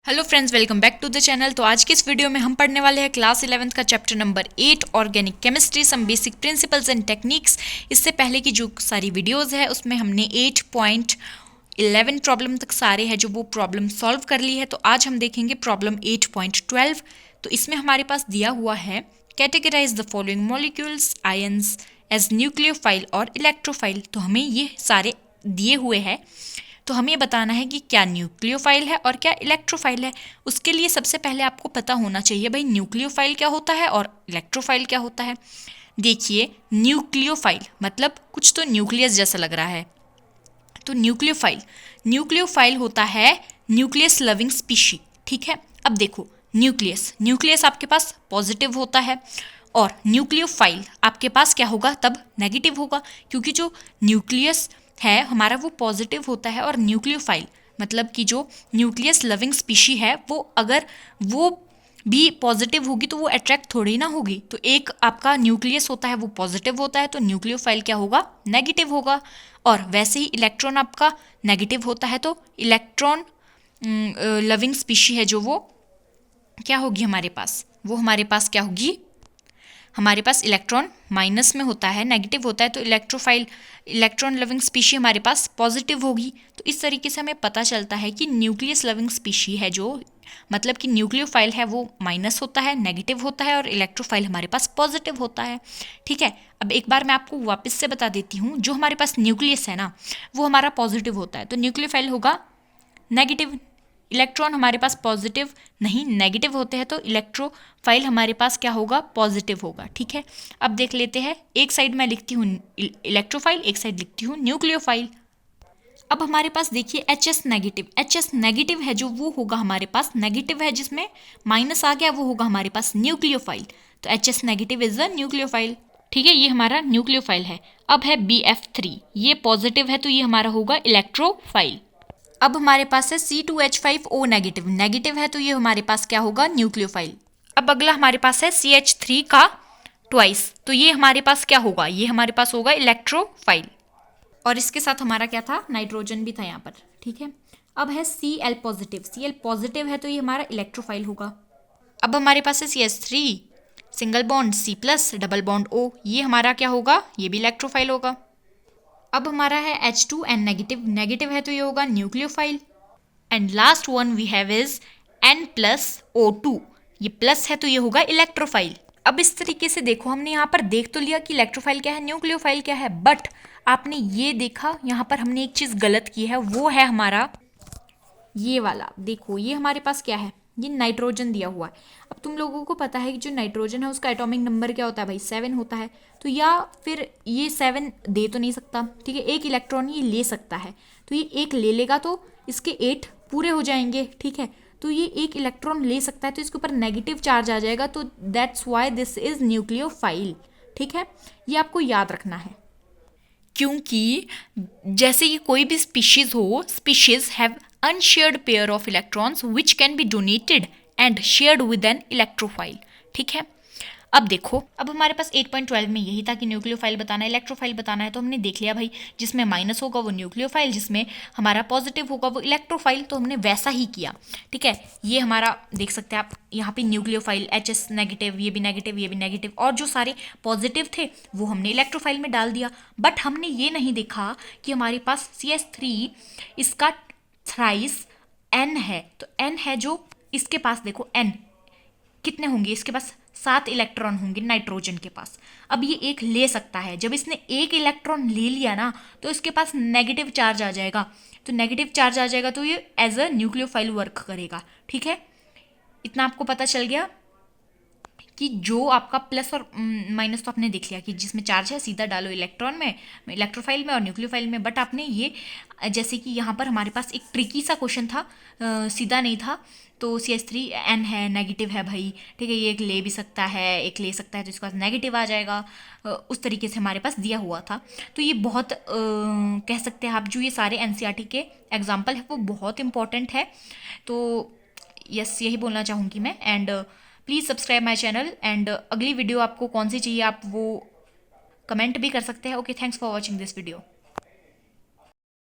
Hello friends, welcome back to the channel. तो आज की इस वीडियो में हम पढ़ने वाले हैं क्लास 11th का chapter number 8 organic chemistry, some basic principles and techniques. इससे पहले की जो सारी वीडियोस है उसमें हमने 8.11 प्रॉब्लम तक सारे हैं जो वो प्रॉब्लम सॉल्व कर ली है। तो आज हम देखेंगे प्रॉब्लम 8.12। तो इसमें हमारे पास दिया हुआ है categorise the following molecules ions as nucleophile और इलेक्ट्रोफाइल। तो हमें ये सारे दिए हुए हैं, तो हमें बताना है कि क्या न्यूक्लियोफाइल है और क्या इलेक्ट्रोफाइल है। उसके लिए सबसे पहले आपको पता होना चाहिए भाई न्यूक्लियोफाइल क्या होता है और इलेक्ट्रोफाइल क्या होता है। देखिए, न्यूक्लियोफाइल मतलब कुछ तो न्यूक्लियस जैसा लग रहा है। तो न्यूक्लियोफाइल होता है न्यूक्लियस लविंग स्पीशी। ठीक है, अब देखो, न्यूक्लियस आपके पास पॉजिटिव होता है और न्यूक्लियोफाइल आपके पास क्या होगा, तब नेगेटिव होगा, क्योंकि जो न्यूक्लियस है हमारा वो पॉजिटिव होता है और न्यूक्लियोफाइल मतलब कि जो न्यूक्लियस लविंग स्पीशी है वो अगर वो भी पॉजिटिव होगी तो वो अट्रैक्ट थोड़ी ना होगी। तो एक आपका न्यूक्लियस होता है वो पॉजिटिव होता है, तो न्यूक्लियोफाइल क्या होगा, नेगेटिव होगा। और वैसे ही इलेक्ट्रॉन आपका नेगेटिव होता है, तो इलेक्ट्रॉन लविंग स्पीशी है जो वो क्या होगी हमारे पास, वो हमारे पास क्या होगी, हमारे पास इलेक्ट्रॉन माइनस में होता है, नेगेटिव होता है, तो इलेक्ट्रॉन लविंग स्पीशी हमारे पास पॉजिटिव होगी। तो इस तरीके से हमें पता चलता है कि न्यूक्लियस लविंग स्पीशी है जो मतलब कि न्यूक्लियोफाइल है वो माइनस होता है, नेगेटिव होता है, और इलेक्ट्रोफाइल हमारे पास पॉजिटिव होता है। ठीक है, अब एक बार मैं आपको वापस से बता देती हूँ, जो हमारे पास न्यूक्लियस है ना वो हमारा पॉजिटिव होता है, तो न्यूक्लियोफाइल होगा नेगेटिव। इलेक्ट्रॉन हमारे पास पॉजिटिव नहीं नेगेटिव होते हैं, तो इलेक्ट्रोफाइल हमारे पास क्या होगा, पॉजिटिव होगा। ठीक है, अब देख लेते हैं, एक साइड मैं लिखती हूँ इलेक्ट्रोफाइल, एक साइड लिखती हूँ न्यूक्लियोफाइल। अब हमारे पास देखिए एच एस नेगेटिव है जो वो होगा हमारे पास, नेगेटिव है जिसमें माइनस आ गया वो होगा हमारे पास न्यूक्लियोफाइल। तो H S negative is the nucleophile. ठीक है, ये हमारा न्यूक्लियोफाइल है। अब है BF3, ये पॉजिटिव है तो ये हमारा होगा इलेक्ट्रोफाइल। अब हमारे पास है C2H5O नेगेटिव, नेगेटिव है तो ये हमारे पास क्या होगा, न्यूक्लियोफाइल। अब अगला हमारे पास है CH3 का ट्वाइस, तो ये हमारे पास क्या होगा, ये हमारे पास होगा इलेक्ट्रोफाइल। और इसके साथ हमारा क्या था, नाइट्रोजन भी था यहाँ पर। ठीक है, अब है Cl पॉजिटिव, Cl पॉजिटिव है तो ये हमारा इलेक्ट्रोफाइल होगा। अब हमारे पास है CH3 single bond C+ double bond O, ये हमारा क्या होगा, ये भी इलेक्ट्रोफाइल होगा। अब हमारा है H2N नेगेटिव, नेगेटिव है तो ये होगा nucleophile. And last one we have is N+O2, ये प्लस है तो ये होगा इलेक्ट्रोफाइल। अब इस तरीके से देखो, हमने यहाँ पर देख तो लिया कि इलेक्ट्रोफाइल क्या है, न्यूक्लियोफाइल क्या है, बट आपने ये देखा यहाँ पर हमने एक चीज गलत की है, वो है हमारा ये वाला। देखो, ये हमारे पास क्या है, ये नाइट्रोजन दिया हुआ है। अब तुम लोगों को पता है कि जो नाइट्रोजन है उसका एटॉमिक नंबर क्या होता है भाई, 7 होता है। तो या फिर ये 7 दे तो नहीं सकता, ठीक है, एक इलेक्ट्रॉन ये ले सकता है, तो ये एक ले लेगा तो इसके 8 पूरे हो जाएंगे। ठीक है, तो ये एक इलेक्ट्रॉन ले सकता है तो इसके ऊपर नेगेटिव चार्ज आ जाएगा, तो that's why this is nucleophile. ठीक है, ये आपको याद रखना है, क्योंकि जैसे ये कोई भी species have unshared pair of electrons which can be donated and shared with an electrophile. ठीक है, अब देखो, अब हमारे पास 8.12 में यही था कि न्यूक्लियोफाइल बताना है, इलेक्ट्रोफाइल बताना है। तो हमने देख लिया भाई, जिसमें माइनस होगा वो न्यूक्लियोफाइल, जिसमें हमारा पॉजिटिव होगा वो इलेक्ट्रोफाइल, तो हमने वैसा ही किया। ठीक है, ये हमारा देख सकते हैं आप यहाँ पे न्यूक्लियोफाइल HS नेगेटिव, ये भी नेगेटिव, ये भी नेगेटिव, और जो सारे पॉजिटिव थे वो हमने इलेक्ट्रोफाइल में डाल दिया। बट हमने ये नहीं देखा कि हमारे पास CH3 इसका थ्राइस N है, तो N है जो इसके पास, देखो N कितने होंगे, इसके पास 7 इलेक्ट्रॉन होंगे नाइट्रोजन के पास। अब ये एक ले सकता है, जब इसने एक इलेक्ट्रॉन ले लिया ना तो इसके पास नेगेटिव चार्ज आ जाएगा, तो नेगेटिव चार्ज आ जाएगा तो ये एज अ न्यूक्लियोफाइल वर्क करेगा। ठीक है, इतना आपको पता चल गया कि जो आपका प्लस और माइनस तो आपने देख लिया कि जिसमें चार्ज है सीधा डालो इलेक्ट्रॉन में, इलेक्ट्रोफाइल में और न्यूक्लियोफाइल में। बट आपने ये जैसे कि यहाँ पर हमारे पास एक ट्रिकी सा क्वेश्चन था, सीधा नहीं था। तो CH3N है, नेगेटिव है भाई, ठीक है, ये एक ले भी सकता है, एक ले सकता है तो इसके पास नेगेटिव आ जाएगा, उस तरीके से हमारे पास दिया हुआ था। तो ये बहुत कह सकते हैं आप, जो ये सारे NCERT के एग्जाम्पल है वो बहुत इंपॉर्टेंट है। तो यस, यही बोलना चाहूँगी मैं। And please subscribe my channel, and अगली वीडियो आपको कौन सी चाहिए आप वो कमेंट भी कर सकते हैं। Okay, thanks for watching this video.